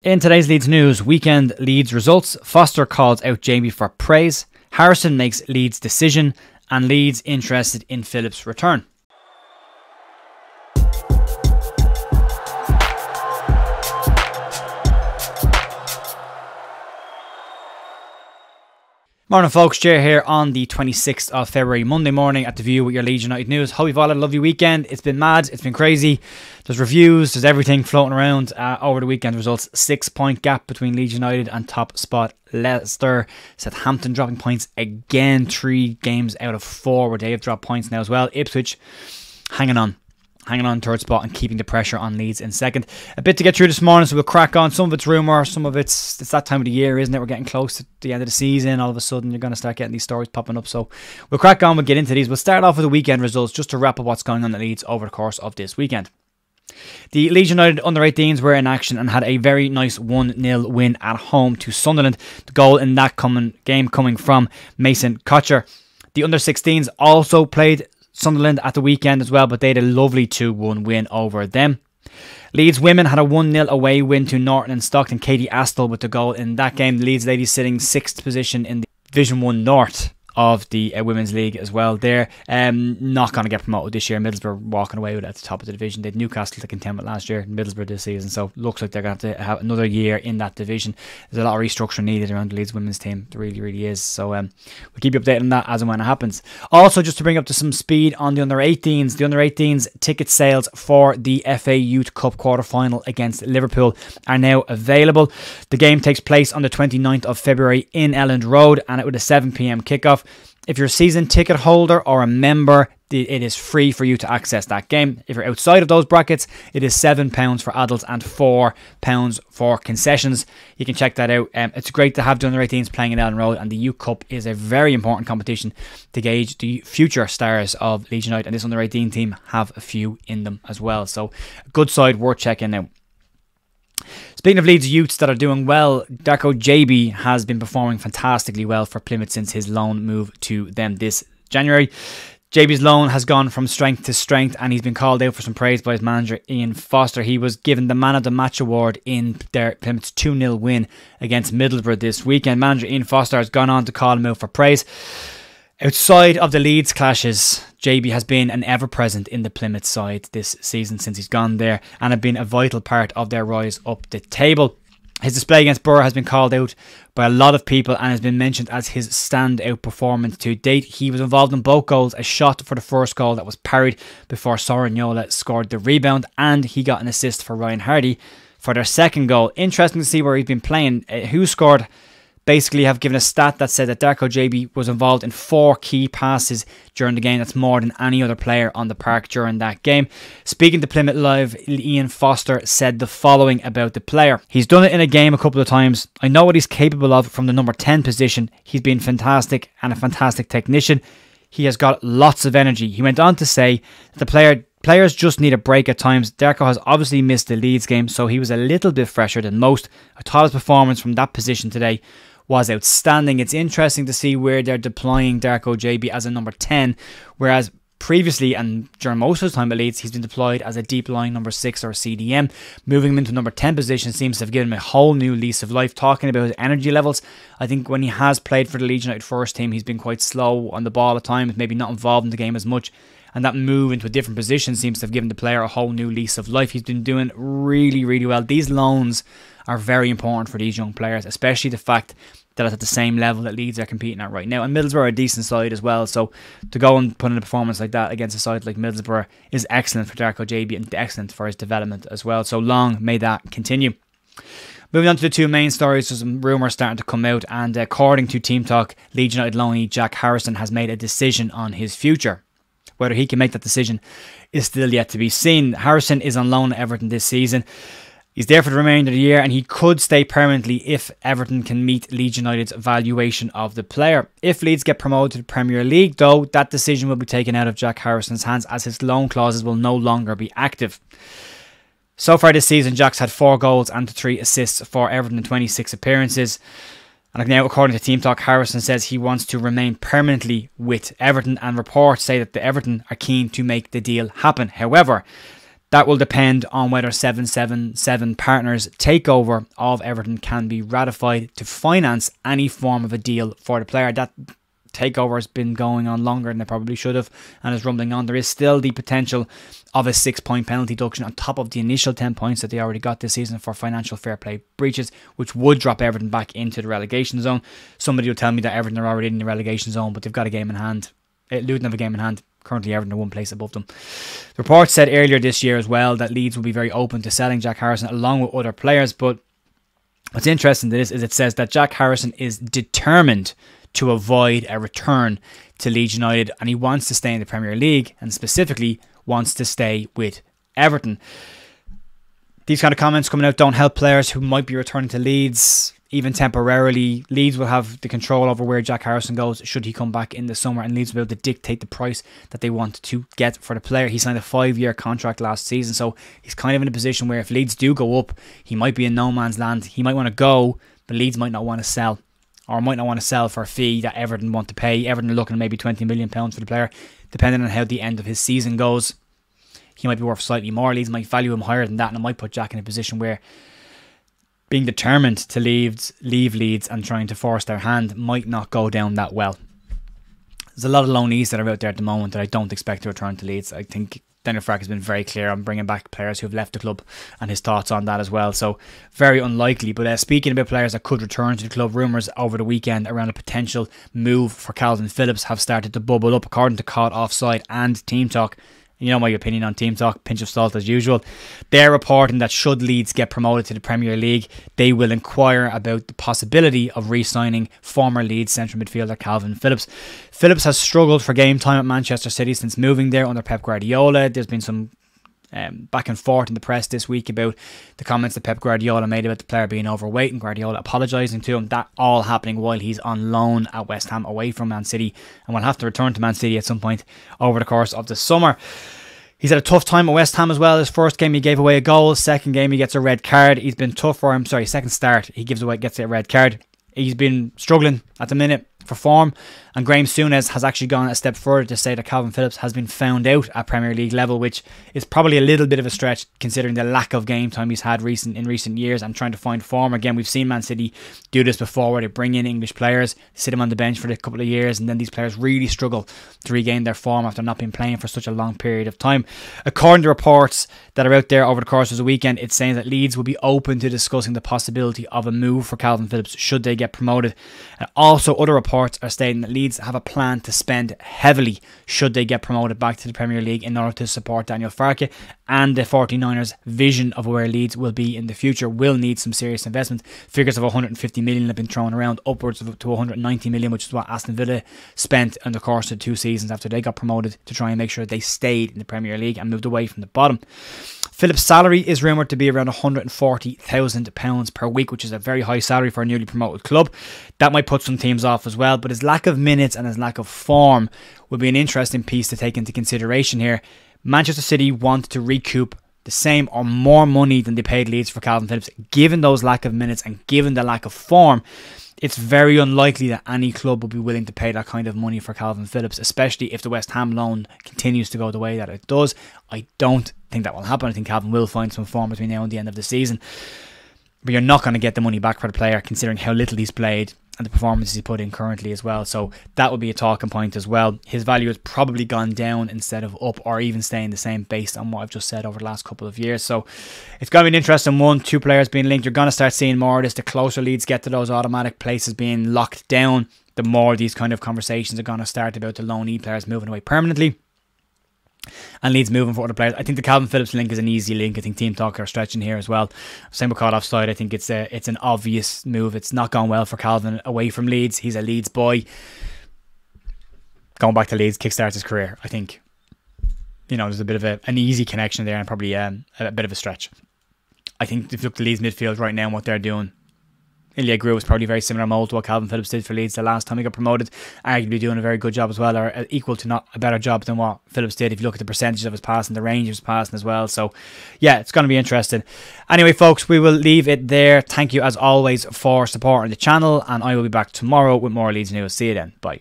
In today's Leeds news, weekend Leeds results, Foster calls out Gyabi for praise, Harrison makes Leeds decision, and Leeds interested in Phillips' return. Morning folks, Jay here on the 26th of February, Monday morning at The View with your Leeds United news. Hope you've all had a lovely weekend. It's been mad, it's been crazy. There's reviews, there's everything floating around over the weekend results. 6-point gap between Leeds United and top spot Leicester. Southampton dropping points again, 3 games out of 4 where they have dropped points now as well. Ipswich hanging on third spot and keeping the pressure on Leeds in second. A bit to get through this morning, so we'll crack on. Some of it's rumour, some of it's that time of the year, isn't it? We're getting close to the end of the season. All of a sudden you're going to start getting these stories popping up, so we'll crack on, we'll get into these. We'll start off with the weekend results just to wrap up what's going on at Leeds over the course of this weekend. The Leeds United under-18s were in action and had a very nice 1-0 win at home to Sunderland. The goal in that game coming from Mason Kocher. The under-16s also played Sunderland at the weekend as well, but they had a lovely 2-1 win over them. Leeds women had a 1-0 away win to Norton and Stockton. Katie Astle with the goal in that game. The Leeds ladies sitting 6th position in the Division 1 North of the Women's League as well. They're not going to get promoted this year. Middlesbrough walking away with it at the top of the division. They had Newcastle to contend with last year, Middlesbrough this season, so looks like they're going to have another year in that division. There's a lot of restructuring needed around the Leeds women's team. There really is. So we'll keep you updated on that as and when it happens. Also, just to bring up to some speed on the under-18s. The under-18s ticket sales for the FA Youth Cup quarter-final against Liverpool are now available. The game takes place on the 29th of February in Elland Road, and it with a 7 p.m. kickoff. If you're a season ticket holder or a member, it is free for you to access that game. If you're outside of those brackets, it is £7 for adults and £4 for concessions. You can check that out. It's great to have the under-18s playing in Elland Road, and the Youth Cup is a very important competition to gauge the future stars of Leeds United, and this under-18 team have a few in them as well. So a good side worth checking out. Speaking of Leeds youths that are doing well, Gyabi has been performing fantastically well for Plymouth since his loan move to them this January. Gyabi's loan has gone from strength to strength, and he's been called out for some praise by his manager Ian Foster. He was given the Man of the Match award in their Plymouth's 2-0 win against Middlesbrough this weekend. Manager Ian Foster has gone on to call him out for praise. Outside of the Leeds clashes, Gyabi has been an ever-present in the Plymouth side this season since he's gone there, and have been a vital part of their rise up the table. His display against Borough has been called out by a lot of people and has been mentioned as his standout performance to date. He was involved in both goals, a shot for the first goal that was parried before Sorignola scored the rebound, and he got an assist for Ryan Hardy for their second goal. Interesting to see where he's been playing. Who scored? Basically have given a stat that said that Gyabi was involved in 4 key passes during the game. That's more than any other player on the park during that game. Speaking to Plymouth Live, Ian Foster said the following about the player. He's done it in a game a couple of times. I know what he's capable of from the number 10 position. He's been fantastic and a fantastic technician. He has got lots of energy. He went on to say that the players just need a break at times. Darko has obviously missed the Leeds game, so he was a little bit fresher than most. I thought his performance from that position today was outstanding. It's interesting to see where they're deploying Gyabi as a number 10, whereas previously and during most of his time at Leeds, he's been deployed as a deep line number 6 or a CDM. Moving him into number 10 position seems to have given him a whole new lease of life. Talking about his energy levels, I think when he has played for the Leeds United first team, he's been quite slow on the ball at times, maybe not involved in the game as much. And that move into a different position seems to have given the player a whole new lease of life. He's been doing really well. These loans are very important for these young players, especially the fact that it's at the same level that Leeds are competing at right now. And Middlesbrough are a decent side as well, so to go and put in a performance like that against a side like Middlesbrough is excellent for Gyabi and excellent for his development as well. So long may that continue. Moving on to the 2 main stories, there's some rumours starting to come out, and according to Team Talk, Leeds United loanee Jack Harrison has made a decision on his future. Whether he can make that decision is still yet to be seen. Harrison is on loan at Everton this season. He's there for the remainder of the year, and he could stay permanently if Everton can meet Leeds United's valuation of the player. If Leeds get promoted to the Premier League, though, that decision will be taken out of Jack Harrison's hands, as his loan clauses will no longer be active. So far this season, Jack's had 4 goals and 3 assists for Everton in 26 appearances. And now, according to Team Talk, Harrison says he wants to remain permanently with Everton, and reports say that the Everton are keen to make the deal happen. However, That will depend on whether 777 Partners' takeover of Everton can be ratified to finance any form of a deal for the player. That takeover has been going on longer than they probably should have and is rumbling on. There is still the potential of a 6-point penalty deduction on top of the initial 10 points that they already got this season for financial fair play breaches, which would drop Everton back into the relegation zone. Somebody will tell me that Everton are already in the relegation zone, but they've got a game in hand. Luton have a game in hand. Currently Everton are one place above them. The report said earlier this year as well that Leeds will be very open to selling Jack Harrison along with other players, but what's interesting to this is it says that Jack Harrison is determined to avoid a return to Leeds United, and he wants to stay in the Premier League, and specifically wants to stay with Everton. These kind of comments coming out don't help players who might be returning to Leeds, even temporarily. Leeds will have the control over where Jack Harrison goes should he come back in the summer, and Leeds will be able to dictate the price that they want to get for the player. He signed a 5-year contract last season, so he's kind of in a position where if Leeds do go up, he might be in no man's land. He might want to go, but Leeds might not want to sell, or might not want to sell for a fee that Everton want to pay. Everton are looking at maybe £20 million for the player, depending on how the end of his season goes. He might be worth slightly more. Leeds might value him higher than that, and it might put Jack in a position where being determined to leave Leeds and trying to force their hand might not go down that well. There's a lot of loanees that are out there at the moment that I don't expect to return to Leeds. I think Daniel Farke has been very clear on bringing back players who have left the club and his thoughts on that as well. So very unlikely. But speaking about players that could return to the club, rumours over the weekend around a potential move for Calvin Phillips have started to bubble up, according to Caught Offside and Team Talk. You know my opinion on Team Talk, pinch of salt as usual. They're reporting that should Leeds get promoted to the Premier League, they will inquire about the possibility of re-signing former Leeds central midfielder Calvin Phillips. Phillips has struggled for game time at Manchester City since moving there under Pep Guardiola. There's been some back and forth in the press this week about the comments that Pep Guardiola made about the player being overweight and Guardiola apologising to him. That all happening while he's on loan at West Ham away from Man City, and will have to return to Man City at some point over the course of the summer. He's had a tough time at West Ham as well. His first game he gave away a goal, second game he gets a red card. He's been tough for him. Sorry, second start he gets a red card. He's been struggling at the minute for form, and Graham Souness has actually gone a step further to say that Calvin Phillips has been found out at Premier League level, which is probably a little bit of a stretch considering the lack of game time he's had in recent years and trying to find form. Again, we've seen Man City do this before where they bring in English players, sit them on the bench for a couple of years, and then these players really struggle to regain their form after not being playing for such a long period of time. According to reports that are out there over the course of the weekend, it's saying that Leeds will be open to discussing the possibility of a move for Calvin Phillips should they get promoted. And also other reports are stating that Leeds have a plan to spend heavily should they get promoted back to the Premier League in order to support Daniel Farke, and the 49ers' vision of where Leeds will be in the future will need some serious investment. Figures of 150 million have been thrown around, upwards of to 190 million, which is what Aston Villa spent in the course of 2 seasons after they got promoted to try and make sure they stayed in the Premier League and moved away from the bottom. Phillips' salary is rumoured to be around £140,000 per week, which is a very high salary for a newly promoted club. That might put some teams off as well, but his lack of minutes and his lack of form will be an interesting piece to take into consideration here. Manchester City want to recoup the same or more money than they paid Leeds for Calvin Phillips. Given those lack of minutes and given the lack of form, it's very unlikely that any club will be willing to pay that kind of money for Calvin Phillips, especially if the West Ham loan continues to go the way that it does. I don't think that will happen. I think Calvin will find some form between now and the end of the season. But you're not going to get the money back for the player considering how little he's played and the performances he put in currently as well. So that would be a talking point as well. His value has probably gone down instead of up, or even staying the same based on what I've just said over the last couple of years. So it's going to be an interesting one. 2 players being linked. You're going to start seeing more of this. The closer Leeds get to those automatic places being locked down, the more these kind of conversations are going to start about the loanee players moving away permanently and Leeds moving for other players. I think the Calvin Phillips link is an easy link. I think Team Talk are stretching here as well. Same with Caught Offside. I think it's an obvious move. It's not gone well for Calvin away from Leeds. He's a Leeds boy. Going back to Leeds kickstarts his career. I think, there's a bit of an easy connection there and probably a bit of a stretch. I think if you look at Leeds midfield right now and what they're doing, Ilya Grew was probably very similar mould to what Calvin Phillips did for Leeds the last time he got promoted. Arguably doing a very good job as well, or equal to not a better job than what Phillips did if you look at the percentage of his passing, the range of his passing as well. So yeah, it's going to be interesting. Anyway folks, we will leave it there. Thank you as always for supporting the channel, and I will be back tomorrow with more Leeds news. See you then. Bye.